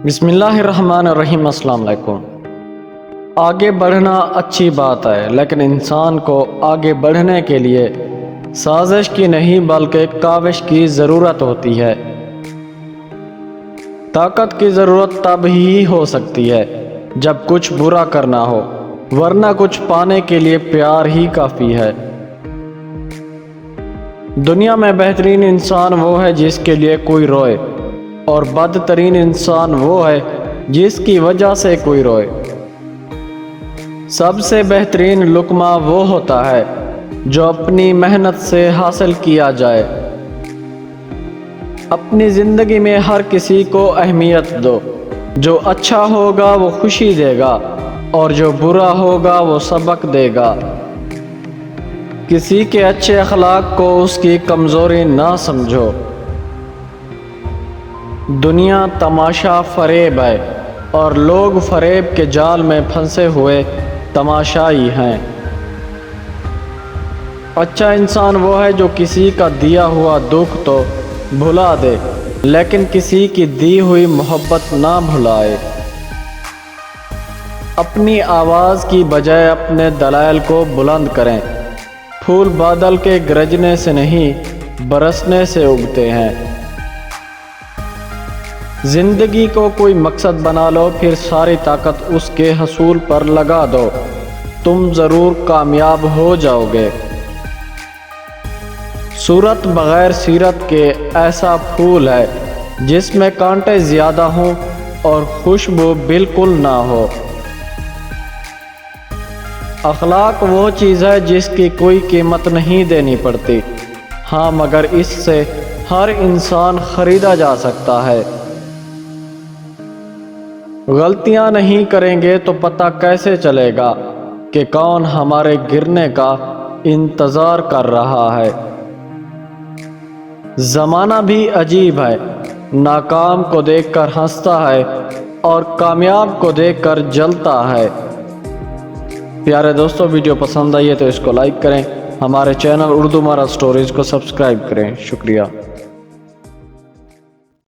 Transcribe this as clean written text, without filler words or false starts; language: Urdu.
بسم اللہ الرحمن الرحیم۔ السلام علیکم۔ آگے بڑھنا اچھی بات ہے، لیکن انسان کو آگے بڑھنے کے لیے سازش کی نہیں بلکہ کاوش کی ضرورت ہوتی ہے۔ طاقت کی ضرورت تب ہی ہو سکتی ہے جب کچھ برا کرنا ہو، ورنہ کچھ پانے کے لیے پیار ہی کافی ہے۔ دنیا میں بہترین انسان وہ ہے جس کے لیے کوئی روئے، اور بدترین انسان وہ ہے جس کی وجہ سے کوئی روئے۔ سب سے بہترین لقمہ وہ ہوتا ہے جو اپنی محنت سے حاصل کیا جائے۔ اپنی زندگی میں ہر کسی کو اہمیت دو، جو اچھا ہوگا وہ خوشی دے گا، اور جو برا ہوگا وہ سبق دے گا۔ کسی کے اچھے اخلاق کو اس کی کمزوری نہ سمجھو۔ دنیا تماشا فریب ہے، اور لوگ فریب کے جال میں پھنسے ہوئے تماشائی ہیں۔ اچھا انسان وہ ہے جو کسی کا دیا ہوا دکھ تو بھلا دے، لیکن کسی کی دی ہوئی محبت نہ بھلائے۔ اپنی آواز کی بجائے اپنے دلائل کو بلند کریں۔ پھول بادل کے گرجنے سے نہیں، برسنے سے اگتے ہیں۔ زندگی کو کوئی مقصد بنا لو، پھر ساری طاقت اس کے حصول پر لگا دو، تم ضرور کامیاب ہو جاؤ گے۔ صورت بغیر سیرت کے ایسا پھول ہے جس میں کانٹے زیادہ ہوں اور خوشبو بالکل نہ ہو۔ اخلاق وہ چیز ہے جس کی کوئی قیمت نہیں دینی پڑتی، ہاں مگر اس سے ہر انسان خریدا جا سکتا ہے۔ غلطیاں نہیں کریں گے تو پتہ کیسے چلے گا کہ کون ہمارے گرنے کا انتظار کر رہا ہے۔ زمانہ بھی عجیب ہے، ناکام کو دیکھ کر ہنستا ہے اور کامیاب کو دیکھ کر جلتا ہے۔ پیارے دوستو، ویڈیو پسند آئی ہے تو اس کو لائک کریں، ہمارے چینل اردو مہارت سٹوریز کو سبسکرائب کریں۔ شکریہ۔